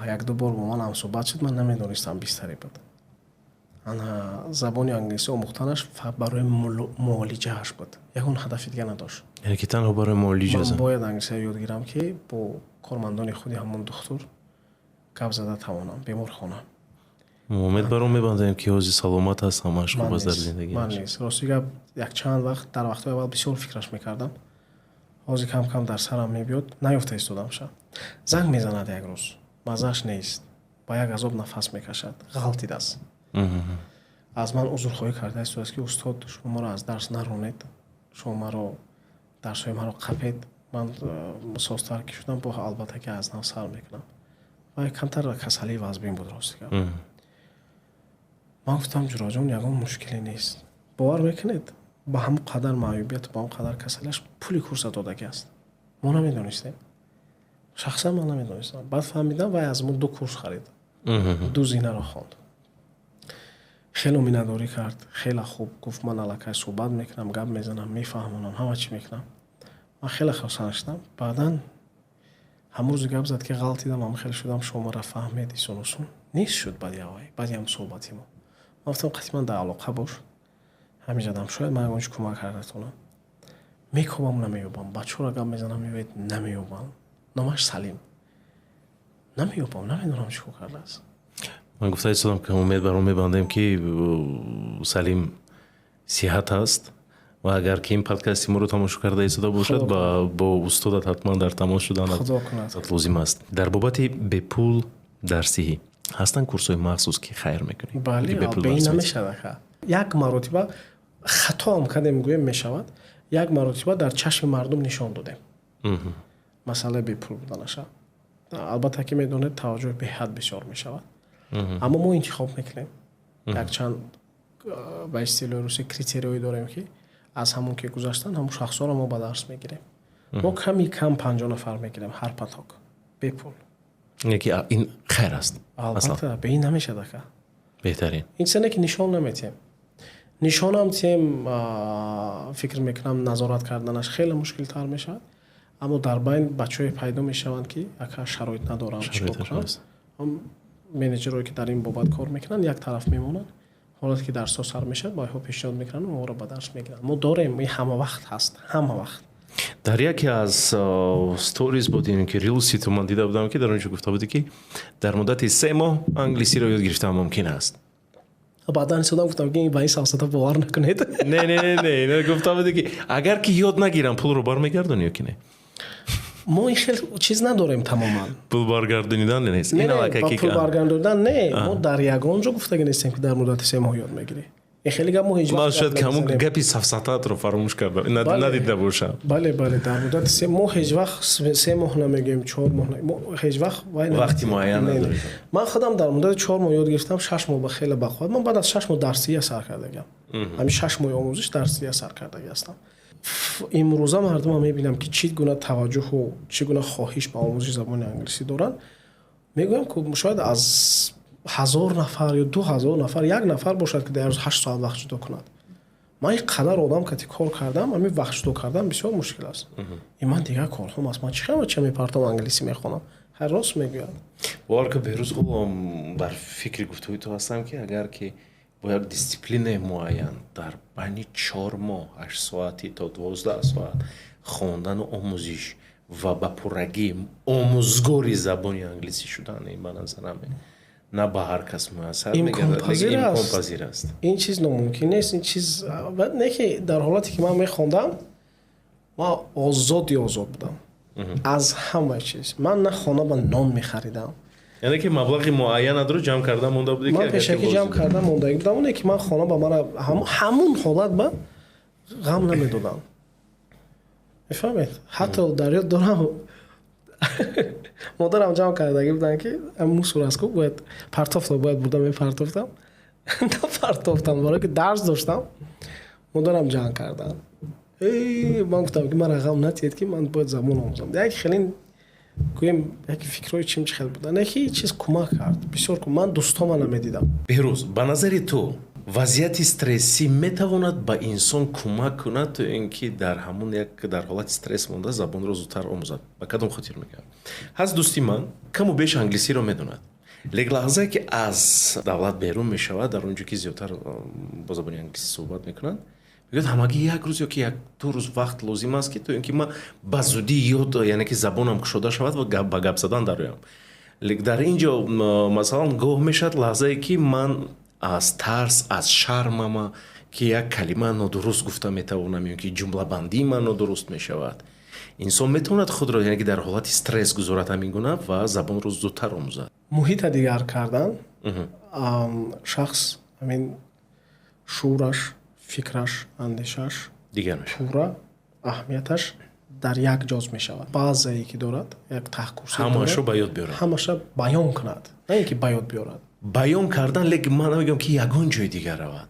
Speaker 2: як ду бор бо ман ҳамсӯҳбат шуд, ман намедонистам бистарӣ буд. ана забони англисӣ омӯхтанаш барои муолиҷааш буд, ягон ҳадафи дигар надошт.
Speaker 1: яъне ки танҳо барои муолиҷа
Speaker 2: ман бояд англисиро ёд гирам ки бо кормандони худи ҳамон духтур гап зада тавонам, беморхона.
Speaker 1: умед бар он мебандем ки ҳозир саломат аст, ҳамааш хуб аст дар зиндагӣ.
Speaker 2: ман нест, рости гап якчанд вақт дар вақтҳои аввал бисёр фикраш мекардам, ҳозир кам кам дар сарам мебиёд, наёфта истодамша. занг мезанад як рӯз, мазааш нест, ба як азоб нафас мекашад, ғалтидаст. аз ман узрхоҳӣ карда истодааст ки устод, шумо маро аз дарс наронед, шумо маро дарсҳои маро қапед, ман состар ки шудам, бо албатта ки аз нав сар мекунам ва камтар касалии вазбин буд рости гап. ман гуфтам ҷуроҷон ягон мушкиле нест, бовар мекунед ба ҳамон қадар маъюбият, ба ҳамон қадар касалиаш пули курса додагӣ аст, мо намедонистем, шахсан ман намедонистам. баъд фаҳмидам вай аз мо 2 курс харид, 2 зинаро хонд. хело миннатдорӣ кард, хеле хуб гуфт, ман аллакай суҳбат мекунам, гап мезанам, мефаҳмонам, ҳама чӣ мекунам. ман хеле хусанд шудам. баъдан ҳамон рӯзи гап зад ки ғалтидам, ҳам хеле шудам, шумо маро фаҳмед, исун нест шуд. баъди ҳам суҳбати мо ман гуфтам қатъиман дар алоқа бош, ҳамиҷадам шояд ман ягон чӣ кӯмак кардатонам. мекобам, намеёбам, бачаҳоро гап мезанам, меоед, намеёбам. номаш Салим, намеёбам, намедонам чӣ кор кардааст.
Speaker 1: ман гуфта истодам ки умед бар он мебандем ки Салим сиҳат аст ва агар ки ин подкасти моро тамошо карда истода бошад, бо устодат ҳатман дар тамос шудан лозим аст. дар бобати бепул дарсиҳӣ ҳастанд курсҳои махсус ки хайр мекунӣ?
Speaker 2: бале, беин намешавад. як маротиба хатоам кардем, гӯем мешавад, як маротиба дар чашми мардум нишон додем масъалаи бепул буданаша. албатта ки медонед таваҷҷӯҳ беҳад бисёр мешавад, аммо мо интихоб мекунем. якчанд ба истилоҳи русӣ критериёе дорем ки аз ҳамон ки гузаштанд ҳамон шахсҳоро мо ба дарс мегирем. мо ками кам 50 нафар мегирем ҳар поток бепул.
Speaker 1: ин хайр аст.
Speaker 2: албатта беин намешавад.
Speaker 1: беҳтарин
Speaker 2: инсоне ки нишон наметем, нишонам тем фикр мекунам назорат карданаш хеле мушкилтар мешавад, аммо дар байн бачаҳое пайдо мешаванд ки ака шароит надоранд, чикор кунанд. менеҷерое ки дар ин бобат кор мекунанд як тараф мемонанд, ҳолате ки дарсҳо сар мешавад ба онҳо пешниҳод мекунанд, моро ба дарс мегиранд. мо дорем, ин ҳама вақт ҳаст, ҳама вақт.
Speaker 1: дар яке аз сториз буд ки рилси ту ман дида будам ки дар онҷо гуфта будӣ ки дар муддати 3 моҳ англисиро ёд гирифтан мумкин аст.
Speaker 2: баъдан истодам гуфтам ки ба ин савсата бовар накунед.
Speaker 1: Не гуфта будӣ ки агар ки ёд нагирам пулро бармегардонӣ ё ки не?
Speaker 2: мо ин хел чиз надорем тамоман.
Speaker 1: Пул баргардонидан нест.
Speaker 2: Ин аллакай пул баргардонидан не. Мо дар ягон ҷо гуфтагӣ нестем ки дар муддати 3 моҳ ёд мегирӣ. ин хеле гап мо ҳеҷ
Speaker 1: ман шояд камун гапи сафсатаатро фаромӯш кардам. Надида бошам.
Speaker 2: бале дар муддати 3 моҳ ҳеҷ вақт 3 моҳ намегӯем, 4 моҳ мо ҳеҷ вақт
Speaker 1: вақти муайян надорем.
Speaker 2: ман худам дар муддати 4 моҳ ёд гирифтам, 6 моҳ ба хеле бахват. ман баъд аз 6 моҳ дарсия сар кардагам. ҳамин 6 моҳи омӯзиш дарсия сар кардага ҳастам. имрӯза мардумам мебинам ки чӣ гуна таваҷҷӯҳу чӣ гуна хоҳиш ба омӯзиши забони англисӣ доранд. мегӯям ки шояд аз 1000 нафар ё 2000 нафар як нафар бошад ки дар рӯз 8 соат вақт ҷудо кунад. ман ин қадар одам кати кор кардам, ҳамин вақт ҷудо кардан бисёр мушкил аст. ин ман дигар корҳом аст. ман чӣ хеле чӣ мепартам англисӣ мехонам. ҳар рост мегӯяд.
Speaker 1: боварка беҳрӯз бар фикри гуфтуи ту ҳастам ки агар ки бо як дисциплинаи муайян дар байни 4 моҳ 8 соати то 12 соат хондану омӯзиш ва ба пуррагӣ омӯзгори забони англисӣ шудан, ин ба назарам на ба ҳар кас муяссар имконпазир аст.
Speaker 2: ин чиз номумкин нест. ин чиз не ки дар ҳолате ки ман мехондам ман озод будам аз ҳама чиз. ман на хона ба нон мехаридам.
Speaker 1: яъне ки маблағи муайянатро ҷамъ карда монда будӣ ки
Speaker 2: ман пешакӣ ҷамъ карда мондаги будам. оне ки ман хона ба мана ҳамун ҳолат ба ғам намедодам. мефаҳмед? ҳатто дар ёд дорам модарам ҷамъ кардаги буданд ки мусор аст ку бояд партофтро бояд бурда мепартофтам. напартофтам барое ки дарс доштам. модарам ҷамъ карданд. ман гуфтам ки мара ғам натиҳед ки ман бояд забон омӯзам. як хеле гӯем як фикрҳои чим хел буданд. яке чиз кӯмак кард. бисёр ман дӯстома намедидам.
Speaker 1: беҳрӯз ба назари ту вазъияти стрессӣ метавонад ба инсон кӯмак кунад то ин ки дар ҳамун як дар ҳолати стресс монда забонро зудтар омӯзад? ба кадом хотир мегӯям? ҳаст дӯсти ман каму беш англисиро медонад, лек лаҳзае ки аз давлат берун мешавад, дар он ҷо ки зиёдтар бо забони англисӣ суҳбат мекунанд, мегӯяд ҳамагӣ як рӯз ё ки як ду рӯз вақт лозим аст ки то ин ки ман ба зудӣ ёд яъне ки забонам кушода шавад ва ба гап задан дароям. лек дар ин ҷо масалан гоҳ мешавад лаҳзае ки ман аз тарс, аз шармама ки як калима нодуруст гуфта метавонам ё ки ҷумлабандии ман нодуруст мешавад. инсон метавонад худро яъне ки дар ҳолати стресс гузорад ҳамин гуна ва забонро зудтар омӯзад.
Speaker 2: муҳита дигар кардан шахс ҳамин шуураш, фикраш, андешаш, пурра аҳамияташ дар як ҷоз мешавад. баъзае ки дорад як таҳкурси
Speaker 1: ҳамаашро ба ёд биёрад,
Speaker 2: ҳамаша баён кунад, не ин ки ба ёд биёрад.
Speaker 1: баён кардан лек ман намегӯям ки ягон ҷои дигар равад.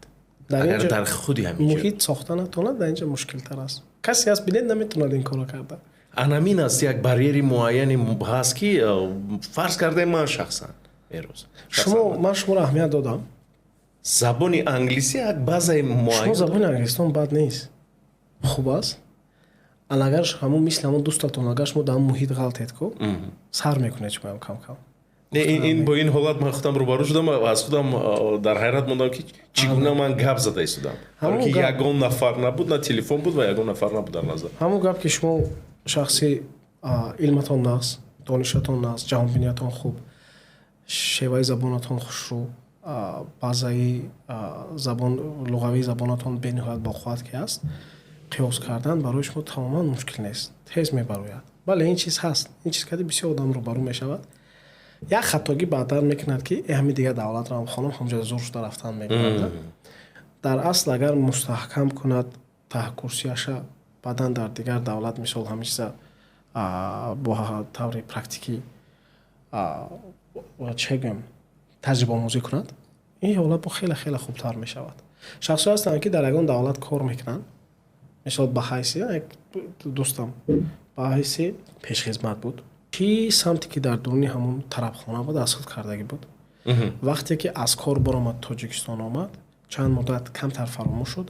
Speaker 1: агар дар худи ҳамин
Speaker 2: муҳит сохта натавонад, дар ин ҷо мушкилтар аст. касе ҳаст бинед наметавонад ин корро карда.
Speaker 1: анамин аст як барьери муайяне ҳаст ки фарз кардаем ман шахсан берӯз
Speaker 2: ман шуморо аҳамият додам.
Speaker 1: забони англисӣ як баъзаи муайян.
Speaker 2: шумо забони англистон бад нест, хуб аст. агар ҳамун мисли ҳамун дӯстатон агар шумо дар муҳит ғалтед ку сар мекунед шумо кам кам.
Speaker 1: ин бо ин ҳолат ман худам рӯбарӯ шудам ва аз худам дар ҳайрат мондам ки чӣ гуна ман гап зада истодам. ки ягон нафар набуд, на телефон буд ва ягон нафар набуд дар назар.
Speaker 2: ҳамун гап ки шумо шахси илматон нағз, донишатон нағз, ҷаҳонбиниятон хуб, шеваи забонатон хушрӯ, баъзаи забон луғавии забонатон бениҳоят боқувват ки аст, қиёс кардан барои шумо тамоман мушкил нест, тез мебарояд. бале ин чиз ҳаст. ин чиз кади бисёр одам рӯбарӯ мешавад. як хатогӣ баъдан мекунад ки ҳамин дигар давлатро ҳам хонам ҳамҷо зур шуда рафтан мекунад. дар асл агар мустаҳкам кунад таҳкурсияша баъдан дар дигар давлат мисол ҳамин чиза бо таври практикӣ чӣ гӯям таҷрибаомӯзӣ кунад, ин ҳолат бо хеле хеле хубтар мешавад. шахсҳо ҳастанд ки дар ягон давлат кор мекунанд, мисол ба ҳайси як дӯстам ба ҳайси пешхизмат буд, ки самте ки дар дурuni ҳамун тарабхона буд аз худ кардагӣ буд. вақте ки аз кор баромад тоҷикистон омад, чанд муддат камтар фаромӯш шуд,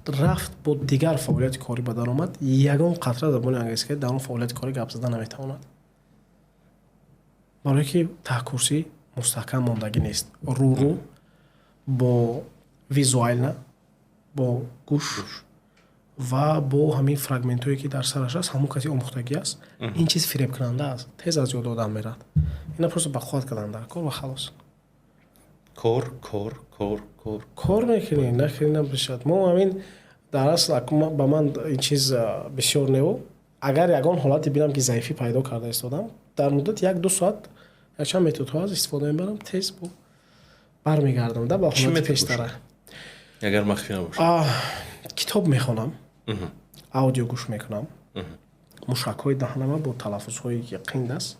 Speaker 2: рафт бо дигар фаъолияти корӣ ба дар омад, ягон қатра забони англисӣ дар он фаъолияти корӣ гап зада наметавонад. барое ки таҳкурсӣ мустаҳкам мондагӣ нест. рӯ бо визуална, бо гӯш, ва бо ҳамин фрагментҳое ки дар сараш аст ҳамон каси омӯхтагӣ аст. Ин чиз фиребкунанда аст. Тез аз ёд одам мерад. Ина просто ба худ карданда кор ва халос.
Speaker 1: кор
Speaker 2: Кор мекунӣ, накунӣ набошад. Мо ҳамин дар асл ба ман ин чиз бисёр нево. Агар ягон ҳолате бинам ки заифӣ пайдо карда истодам, дар муддати 1-2 соат якчанд методҳо аз истифода мебарам, тез бармегардам ба ҳолати пештара.
Speaker 1: агар махфӣ набошад.
Speaker 2: Китоб мехонам, аудио гӯш мекунам, мушакҳои даҳнама бо талаффузҳои ки қинд аст,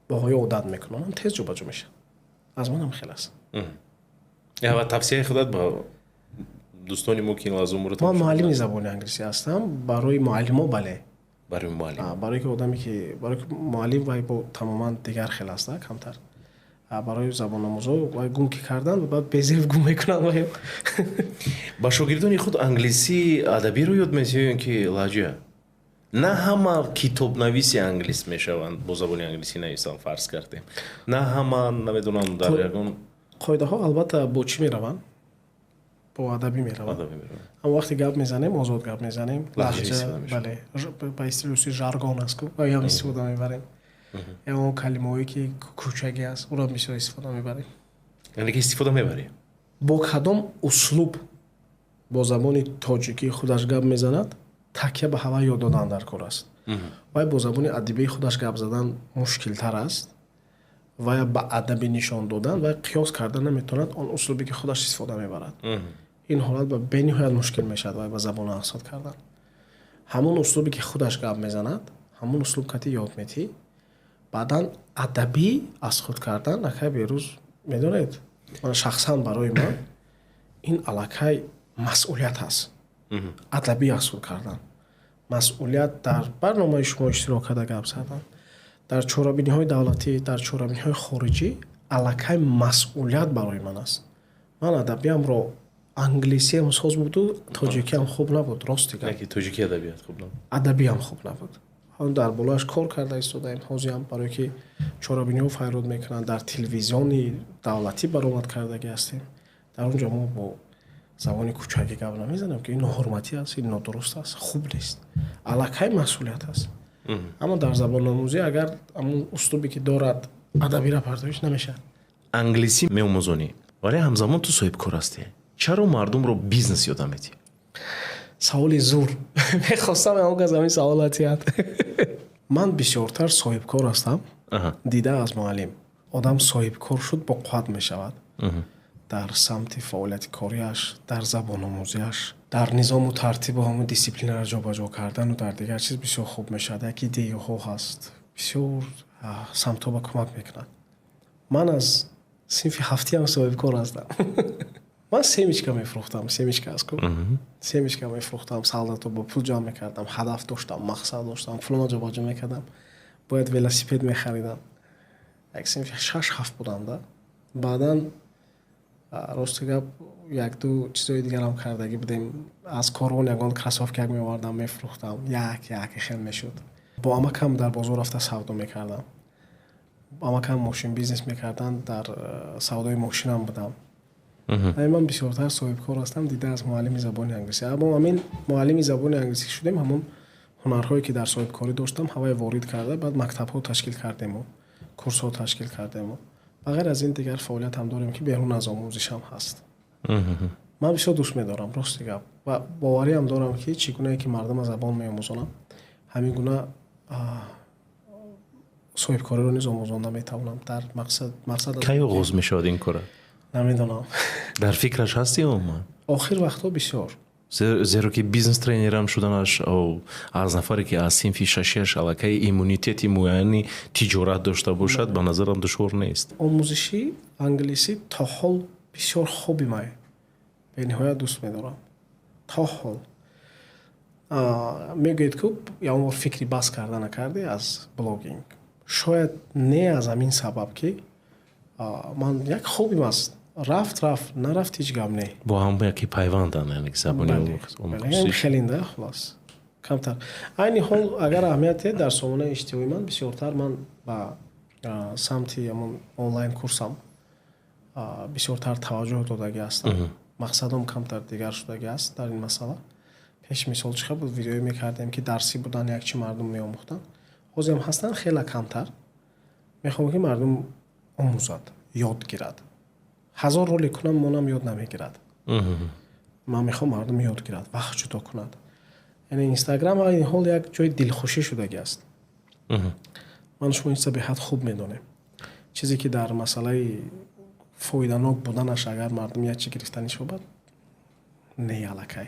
Speaker 2: боҳои одат мекунам, тез ҷобаҷо мешавад. Аз манам хеле аст.
Speaker 1: ва тавсияи худат ба дӯстони мо ки аз умурат.
Speaker 2: Ман муаллими забони англисӣ ҳастам. Барои муаллимо бале.
Speaker 1: барои муаллим.
Speaker 2: барои ки одаме ки муаллим вай бо тамоман дигар хел аст, камтар. Барои забономӯзо вай гум ки кардан баъд безев гум мекунанд вай.
Speaker 1: ба шогирдони худ англисӣ адабиро ёд месиён ки лаҳҷа? На ҳама китобнависи англис мешаванд, бо забони англисӣ нависанд, фарз кардем. На ҳама намедонам дар ягон
Speaker 2: қоидаҳо албатта бо чӣ мераванд? Бо адабӣ мераванд. Ама вақте гап мезанем, озод гап мезанем, лаҳҷа, бале, ба истилоҳи русӣ жаргон аст, ям истифода мебарем. Он калимаҳое ки кӯчагӣ аст, онро бисёр истифода мебарем.
Speaker 1: яъне ки истифода мебарем.
Speaker 2: Бо кадом услуб бо забони тоҷикӣ худаш гап мезанад, такя ба ҳава ёд додан дар кор аст. вай бо забони адибии худаш гап задан мушкилтар аст. вай ба адаби нишон додан вай қиёс карда наметавонад он услубе ки худаш истифода мебарад. ин ҳолат ба бениҳоят мушкил мешавад вай ба забон ақсод кардан. ҳамон услубе ки худаш гап мезанад, ҳамон услуб кати ёд метӣ, баъдан адабӣ аз худ кардан акай берӯз медонед, ман шахсан барои ман ин аллакай масъулият аст. адабӣ аз худ кардан, масъулият дар барномаи шумо иштирок карда гап задан, дар чорабиниҳои давлатӣ, дар чорабиниҳои хориҷӣ аллакай масъулият барои ман аст. ман адабиямро англисиам соз буду, тоҷикиам хуб набуд, рост дигар.
Speaker 1: тоҷикӣ адабият хуб набуд.
Speaker 2: адабиам хуб набуд. ҳон дар болояш кор карда истодаем. ҳозиам барое ки чорабиниҳо файрод мекунанд, дар телевизиони давлатӣ баромад кардаги ҳастем. дар он ҷо мо бо забони кӯчагӣ гап намезанем ки ин ноҳурматӣ аст, ин нодуруст аст, хуб нест. аллакай масъулият аст. аммо дар забономӯзӣ агар ҳамон услубе ки дорад адабиро пардозиш намешавад.
Speaker 1: англисӣ меомӯзонӣ, вале ҳамзамон ту соҳибкор ҳастӣ. чаро мардумро бизнес ёд наметӣ?
Speaker 2: саволи зур. мехостам ҳамон кас ҳамин савол ҳатият. ман бисёртар соҳибкор ҳастам. дида аз муаллим одам соҳибкор шуд бо қувват мешавад. дар самти фаъолияти кориаш, дар забономӯзиаш, дар низому тартибу ҳамон дисциплинаро ҷобаҷо кардану дар дигар чиз бисёр хуб мешавад. як идеяҳо ҳаст, бисёр самтҳо ба кӯмак мекунад. ман аз синфи ҳафтиам соҳибкор ҳастам. ман семечка мефурӯхтам, семечка аст ку. семечка мефурӯхтам, салдато бо пул ҷамъ мекардам, ҳадаф доштам, мақсад доштам, фулона ҷобаҷо мекардам. бояд велосипед мехаридам. як синфи 6-7 будам да. баъдан рости гап 1-2 чизои дигарам кардагӣ будем. аз корвон ягон кросовкак меовардам, мефурӯхтам. як хел мешуд. бо амакам дар бозор рафта савдо мекардам. амакам мошин бизнес мекардан, дар савдои мошинам будам. ман бисёртар соҳибкор ҳастам, дида аз муаллими забони англисӣ. аммо ҳамин муаллими забони англисӣ шудем, ҳамон ҳунарҳое ки дар соҳибкорӣ доштам ҳавае ворид карда, баъд мактабҳо ташкил кардему, курсҳо ташкил кардему. ба ғайр аз ин дигар фаъолиятам дорем ки берун аз омӯзишам ҳаст. ман бисёр дӯст медорам, рости гап, ва бовариам дорам ки чӣ гунае ки мардума забон меомӯзонам, ҳамин гуна соҳибкориро низ омӯзонда метавонам. дар мақсад
Speaker 1: кай оғоз мешавад ин кора?
Speaker 2: намедонам.
Speaker 1: дар фикраш ҳастӣ умуман?
Speaker 2: охир вақтҳо бисёр.
Speaker 1: зеро ки бизнес тренерам шуданаш аз нафаре ки аз синфи шашиаш аллакай иммунитети муайяни тиҷорат дошта бошад, ба назарам душвор нест.
Speaker 2: омӯзиши англисӣ то ҳол бисёр хоби май бениҳоят дӯст медорам. то ҳол мегӯед ку ягон бор фикри баҳс карда накардӣ аз блогинг. шояд не аз ҳамин сабаб ки ман як хобим аст. рафт нарафт ҳеҷ гап не.
Speaker 1: бо ҳам яке пайвандан, яъне забони омӯзиш.
Speaker 2: хелинда хулос. камтар. айни ҳол агар аҳамияте дар сомонаи иҷтимоии ман бисёртар ман ба самти ҳамон онлайн курсам бисёртар таваҷҷӯҳ додагӣ ҳастам. мақсадом камтар дигар шудагӣ аст дар ин масъала. ҳеҷ мисол чиқа буд видеое мекардем ки дарсӣ будан якчи мардум меомӯхтанд ҳозирам ҳастанд хела камтар мехоҳам ки мардум омӯзад ёд гирад 1000 ролик кунам монам ёд намегирад ман мехоҳам мардум ёд гирад вақт ҷудо кунад яъне инстаграм ва ин ҳол як ҷои дилхушӣ шудагиаст ман шумо инса беҳад хуб медонем чизе ки дар масъалаи фоиданок буданаш агар мардум як чӣ гирифтани шобад не алакай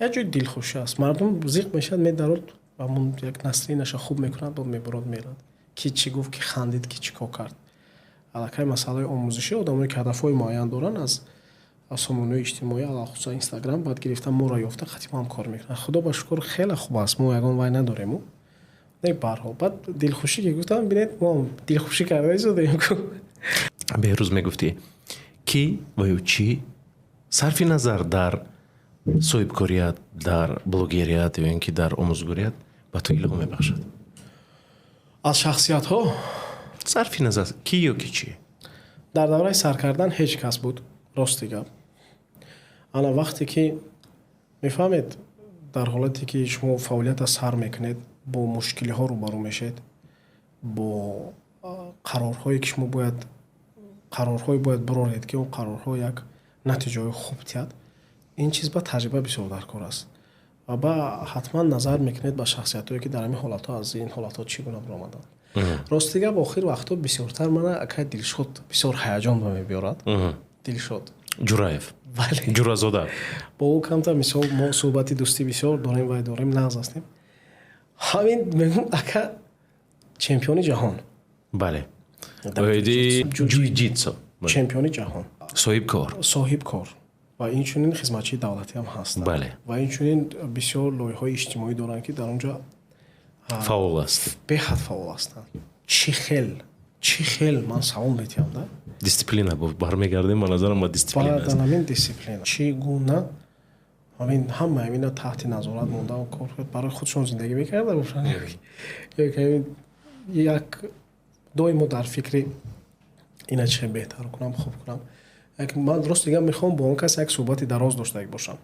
Speaker 2: як ҷои дилхушӣ аст мардум зиқ мешавад медарод амун як насринаша хуб мекунад бо мебурод мерад ки чӣ гуфт ки хандид ки чӣ кор кард алакай масъалаи омӯзишӣ одамое ки ҳадафҳои муайян доранд аз сомонаҳои иҷтимоӣ алахусусан инстаграм баъд гирифта моро ёфта қатъи мо ҳам кор мекунад худо ба шукр хеле хуб аст мо ягон вай надорему не барҳол баъд дилхушӣ ки гуфтам бинед мо дилхушӣ карда истодем
Speaker 1: беҳрӯз мегуфтӣ ки ва ё чӣ сарфи назар дар соҳибкорият дар блогерият ё ин ки дар омӯзгорият ба ту илҳом мебахшад
Speaker 2: аз шахсиятҳо
Speaker 1: сарфи назар ки ё ки чӣ
Speaker 2: дар давраи сар кардан ҳеҷ кас буд рости гап ана вақте ки мефаҳмед дар ҳолате ки шумо фаъолията сар мекунед бо мушкилиҳо рӯбарӯ мешед бо қарорҳое ки шумо қарорҳое бояд бироред ки он қарорҳо як натиҷаҳои хуб диҳад ин чиз ба таҷриба бисёр даркор аст ва ба ҳатман назар мекунед ба шахсиятҳое ки дар ҳамин ҳолатҳо аз ин ҳолатҳо чӣ гуна биромаданд рости гап охир вақтҳо бисёртар мана ака дилшод бисёр ҳаяҷон ба мебиёрад дилшод
Speaker 1: ҷураев
Speaker 2: бале
Speaker 1: ҷуразода
Speaker 2: бо ӯ камтар мисол мо суҳбати дӯстӣ бисёр дорем вай дорем нағз ҳастем ҳамин мегӯм ака чемпиони ҷаҳон
Speaker 1: бале оиди ҷуйҷитсо
Speaker 2: чемпиони ҷаҳон соҳибкор ва инчунин хизматчии давлатӣ ҳам ҳастанд
Speaker 1: бале
Speaker 2: ва инчунин бисёр лоиҳаҳои иҷтимоӣ доранд ки дар он ҷо
Speaker 1: фаъол аст
Speaker 2: беҳад фаъол ҳастанд чӣ хел ман савол метиҳамда
Speaker 1: дисциплина бармегардем ба назарам ба дисциплина аст
Speaker 2: ҳамин дисциплина чӣ гуна ҳамин ҳама ҳамина таҳти назорат монда кор барои худшон зиндагӣ мекарда бошанд як доимо дар фикри ина чӣ беҳтар кунам хуб кунам ман рост дигар мехоҳам бо он кас як суҳбати дароз доштаг бошам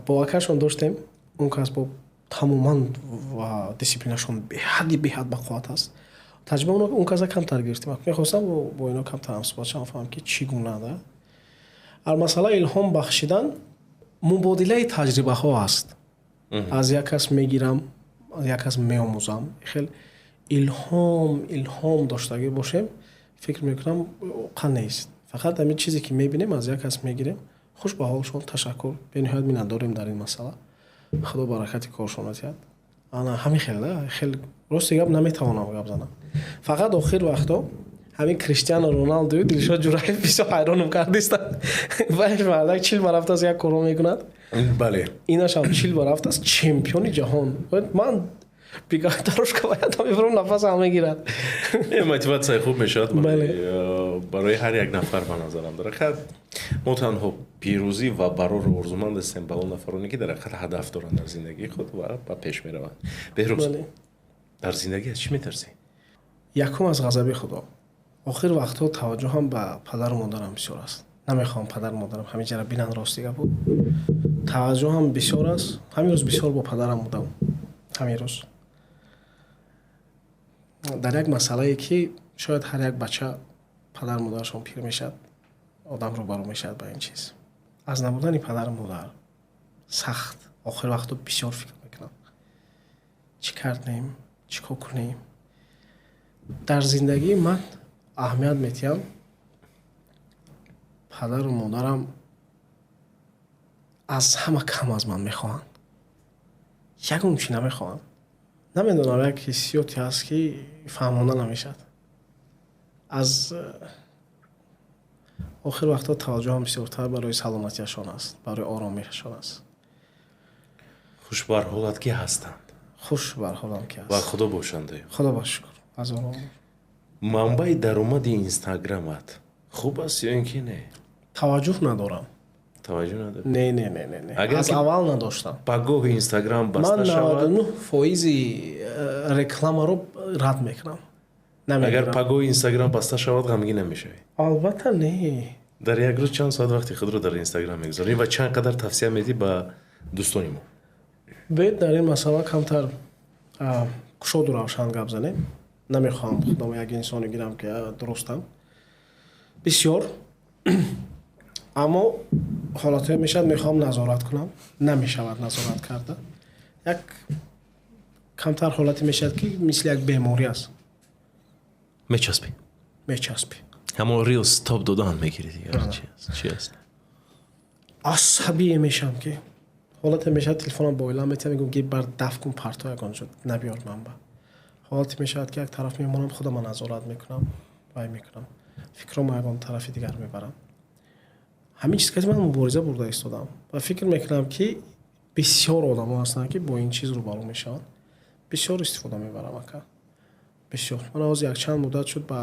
Speaker 2: бо акашон доштем он кас бо тамоман ва дисциплинашон беҳад бақувват аст таҷриба он каса камтар гирифтем мехостам бо ино камтар ҳам суҳбат шавам фаҳмам ки чӣ гуна да ар масъала илҳом бахшидан мубодилаи таҷрибаҳо аст аз як кас мегирам аз як кас меомӯзам хел илҳом доштагӣ бошем фикр мекунам қа нест фақат ҳамин чизе ки мебинем аз як кас мегирем хуш ба ҳолшон ташаккур бениҳоят миннатдорем дар ин масъала худо баракати коршона диҳад ана ҳамин хел рости гап наметавонам гап занам фақат охир вақтҳо ҳамин Криштиану Роналду Дилшод Ҷураев бисёр ҳайронам кардистанд вай мардак 40 ба рафтааст як корро мекунад
Speaker 1: бале
Speaker 2: инашам 40 ба рафтааст чемпиони ҷаҳон ман бигах дорожка бояд мебурам нафасам мегирад
Speaker 1: мотиватсияи хуб мешавад барои ҳар як нафар ба назарам дар ҳақиқат мо танҳо пирӯзӣ ва барору орзуманд ҳастем ба он нафароне ки дар ҳақиқат ҳадаф доранд дар зиндагии худ ва ба пеш мераванд беҳрӯз дар зиндагӣ аз чӣ метарсӣ
Speaker 2: якум аз ғазаби худо охир вақтҳо таваҷҷӯҳам ба падару модарам бисёр аст намехоҳам падару модарам ҳамин ҷара бинанд ростига буд таваҷҷӯҳам бисёр аст ҳамин рӯз бисёр бо падарам будам ҳамин рӯз дар як масъалае ки шояд ҳар як бача падару модарашон пир мешавад одам рӯбарӯ мешавад ба ин чиз аз набудани падару модар сахт охир вақтҳо бисёр фикр мекунам чӣ кардем чӣ кор кунем дар зиндагии ман аҳамият метиҳам падару модарам аз ҳама кам аз ман мехоҳанд ягон чӣ намехоҳанд намедонам як ҳиссиёте ҳаст ки фаҳмонда намешавад аз охир вақтҳо таваҷҷӯҳам бисёртар барои саломатиашон аст барои оромиашон аст
Speaker 1: хуш бар ҳолат ки ҳастанд
Speaker 2: хуш бар ҳолам ки
Speaker 1: ва
Speaker 2: аст
Speaker 1: худо бошандаи
Speaker 2: худо ба шукр аз ором
Speaker 1: манбаи даромади инстаграмат хуб аст ё ин ки не
Speaker 2: таваҷҷӯҳ надорам
Speaker 1: таваҷҷӯҳ надорӣ
Speaker 2: не
Speaker 1: Агар
Speaker 2: аз
Speaker 1: ки
Speaker 2: аввал надоштам
Speaker 1: пагоҳи инстаграм
Speaker 2: ман
Speaker 1: баста шавад
Speaker 2: 99% рекламаро рад мекунам
Speaker 1: агар пагоҳи инстаграм баста шавад ғамгин намешавӣ
Speaker 2: албатта не
Speaker 1: дар як рӯз чанд соат вақти худро дар инстаграм мегузорӣ ва чанд қадар тавсия медӣ ба дӯстони мо.
Speaker 2: бед дар ин масъала камтар кушоду равшан гап занем. Намехоҳам худам як инсоне гирам ки дурустам бисёр аммо ҳолатҳое мешавад мехоҳам назорат кунам, намешавад назорат карда. Як камтар ҳолате мешавад ки мисли як беморӣ аст.
Speaker 1: мечаспӣ
Speaker 2: мечаспӣ.
Speaker 1: ҳамон рилс топ додан мегирӣ чи аст?
Speaker 2: асабие мешавам ки ҳолате мешавад телефонам бо оилам метавам мегӯм гиб бар дафт кун парто ягон шуд набиёр манба. ҳолате мешавад ки як тараф мемонам худам назорат мекунам вай мекунам фикромо ягон тарафи дигар мебарам. ҳамин чиз ман мубориза бурда истодам ва фикр мекунам ки бисёр одамо ҳастанд ки бо ин чиз рӯбарӯ мешаванд. бисёр истифода мебарам ака. бисёр. Ман ҳозир якчанд муддат шуд ба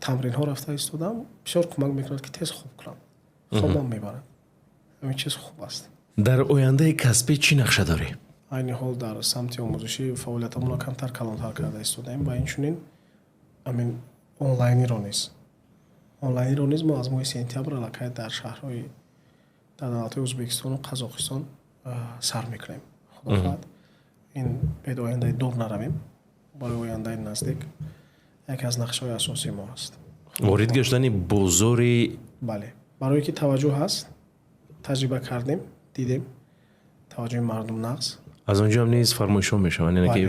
Speaker 2: тамринҳо рафта истодам. бисёр кӯмак мекунад ки тез хуб кунам. хобам мебарад. ҳамин чиз хуб аст.
Speaker 1: дар ояндаи касбӣ чӣ нақша дорӣ?
Speaker 2: айни ҳол дар самти омӯзишӣ фаъолиятамонро камтар калонтар карда истодаем ва инчунин амин онлайниро низ. онлайниро низ мо аз моҳи сентябр аллакай дар шаҳрҳои дар давлатҳои ӯзбекистону қазоқистон сар мекунем. худо хоҳад ин бед ояндаи дур наравем. барои ояндаи наздик яке аз нақшаҳои асосии мо аст.
Speaker 1: ворид гаштани бозори
Speaker 2: бале барое ки таваҷҷӯҳ ҳаст таҷриба кардем дидем таваҷҷӯҳи мардум нағз
Speaker 1: аз он ҷо ҳам низ фармоишҳо мешаванд яъне ки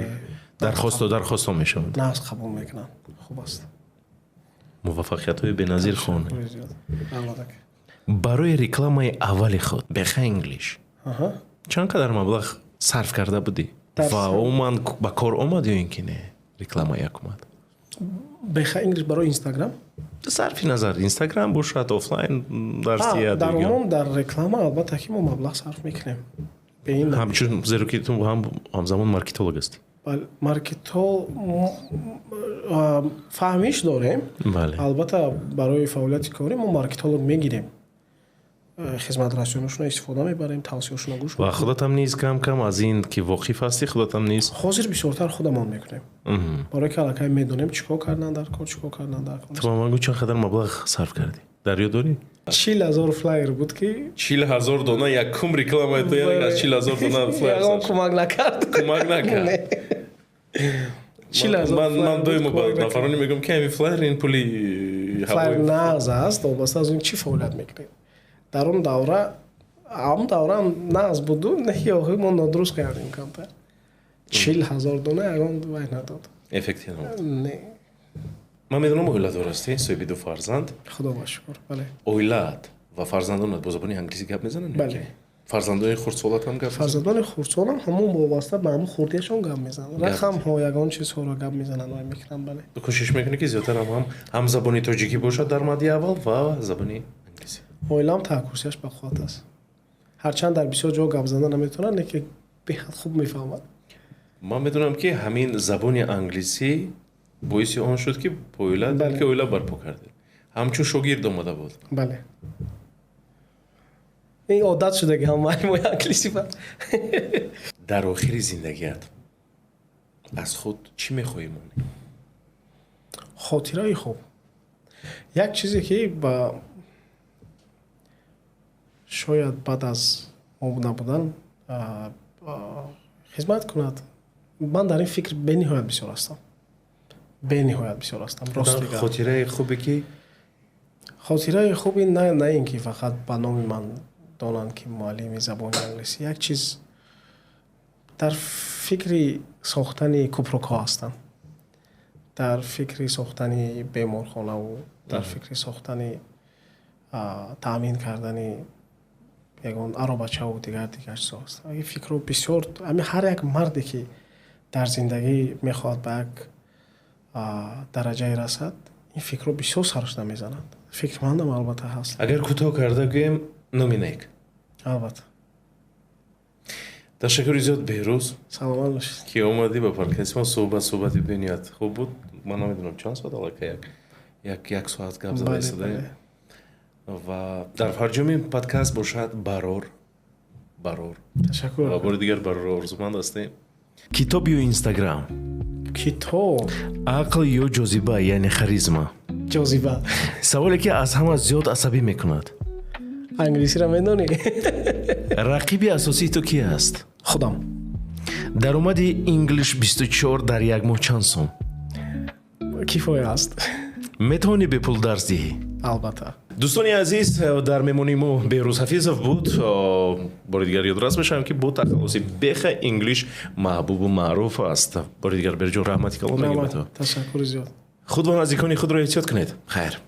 Speaker 1: дархостҳо мешаванд
Speaker 2: нағз қабул мекунанд. хуб аст.
Speaker 1: муваффақиятҳои беназир хон.
Speaker 2: албатта.
Speaker 1: барои рекламаи аввали худ беха инглиш
Speaker 2: аҳа
Speaker 1: чанд қадар маблағ сарф карда будӣ ва умуман ба кор омад ё ин ки не реклама як омад?
Speaker 2: беха инглиш барои инстаграм
Speaker 1: сарфи назар инстаграм бошад офлайн дарсия
Speaker 2: дар умум дар реклама албатта ки мо маблағ сарф мекунем. Бе ин
Speaker 1: ҳамчун зеро ки ту ҳамзамон маркетолог ҳастӣ.
Speaker 2: маркетол фаҳмиш дорем.
Speaker 1: бале
Speaker 2: албатта барои фаъолияти корӣ мо маркетолог мегирем. хизматрасонашона истифода мебарем тавсияшона гӯш
Speaker 1: ва худатам низ кам кам аз ин ки воқиф ҳастӣ худатам низ
Speaker 2: ҳозир бисёртар худамон мекунем. барое ки аллакай медонем чӣ кор кардан дар кор чӣ кор кардан дар кор.
Speaker 1: ту ман гӯ чанд қадар маблағ сарф кардӣ дар ёд дорӣ?
Speaker 2: 40,000 флайер буд ки
Speaker 1: 40,000 дона якум рекламаи ту яъне аз 40,000 дона флайер
Speaker 2: ягон кӯмак накард.
Speaker 1: кӯмак накард.
Speaker 2: 40,000
Speaker 1: ман доимо ба нафароне мегӯям ки ҳамин флайер ин пули
Speaker 2: флайер нағз аст вобаста аз он чӣ фаъолият мекунед. дар он давра нағз буду ёҳи мо нодуруст кардем камтар. 40,000 дона ягон вай надод.
Speaker 1: эффекти намуд.
Speaker 2: Не.
Speaker 1: ман медонам оиладор ҳастӣ соҳиби ду фарзанд.
Speaker 2: худо ба шукр. бале.
Speaker 1: оилаат ва фарзандонат бо забони англисӣ гап мезананд?
Speaker 2: бале.
Speaker 1: фарзандони хурдсолат ҳам гап
Speaker 2: фарзандони хурдсолам ҳамон вобаста ба ҳамон хурдиашон гап мезананд. рақамҳо ягон чизҳоро гап мезананд вай мекунанд. бале.
Speaker 1: ту кӯшиш мекунӣ ки зиёдтар ҳам забони тоҷикӣ бошад дар мадди аввал ва забони англисӣ.
Speaker 2: оилам таҳкурсияш ба хот аст. ҳарчанд дар бисёр ҷо гап зада наметавонад лекин беҳад хуб мефаҳмад.
Speaker 1: ман медонам ки ҳамин забони англисӣ боиси он шуд ки оила барпо кардед ҳамчун шогирд омада буд.
Speaker 2: бале. ин одат шудаги ҳамаи англисӣ ба.
Speaker 1: дар охири зиндагият аз худ чӣ мехоҳӣ монӣ?
Speaker 2: хотираи хуб. як чизе ки ба шояд баъд аз мо набудан хизмат кунад. ман дар ин фикр бениҳоят бисёр ҳастам. бениҳоят бисёр ҳастам. ростига
Speaker 1: хотираи хубе ки
Speaker 2: хотираи хуби на ин ки фақат ба номи ман донанд ки муаллими забони англисӣ. як чиз дар фикри сохтани кӯпрокҳо ҳастам. дар фикри сохтани беморхонаву дар фикри сохтани таъмин кардани ягон аробачаву дигар чизҳо ҳаст. ин фикрҳо бисёр ҳар як марде ки дар зиндагӣ мехоҳад ба як дараҷае расад ин фикрҳо бисёр сарашта мезананд. фикрмандам албатта ҳаст.
Speaker 1: агар кӯтоҳ карда гӯем номинек.
Speaker 2: албатта.
Speaker 1: ташаккури зиёд беҳрӯз
Speaker 2: саломат бошед
Speaker 1: ки омадӣ ба подкасти мо суҳбати бениҳоят хуб буд. ман намедонам чанд соат аллакай як соат гап зада истодаем ва дар ҳарҷоми подкаст бошад барор.
Speaker 2: ташаккур.
Speaker 1: ва бори дигар барор орзуманд ҳастем. китоб ё инстаграм?
Speaker 2: китоб.
Speaker 1: ақл ё ҷозиба яъне харизма?
Speaker 2: ҷозиба.
Speaker 1: саволе ки аз ҳама зиёд асабӣ мекунад.
Speaker 2: англисиро медонӣ?
Speaker 1: рақиби асосии ту ки аст?
Speaker 2: Худам.
Speaker 1: даромади English 24 дар як моҳ чанд сум?
Speaker 2: Кифоя аст.
Speaker 1: метавонӣ бепул дарс диҳӣ?
Speaker 2: Албатта.
Speaker 1: дӯстони азиз, дар меҳмони мо Беҳрӯз Ҳафизов буд. бори дигар ёдрас мешавам ки бо тахаллуси беха инглиш маҳбубу маъруф аст. бори дигар берҷон раҳмати калом мегӯям ба ту.
Speaker 2: Ташаккури зиёд.
Speaker 1: худ ва наздикони худро эҳтиёт кунед. хайр.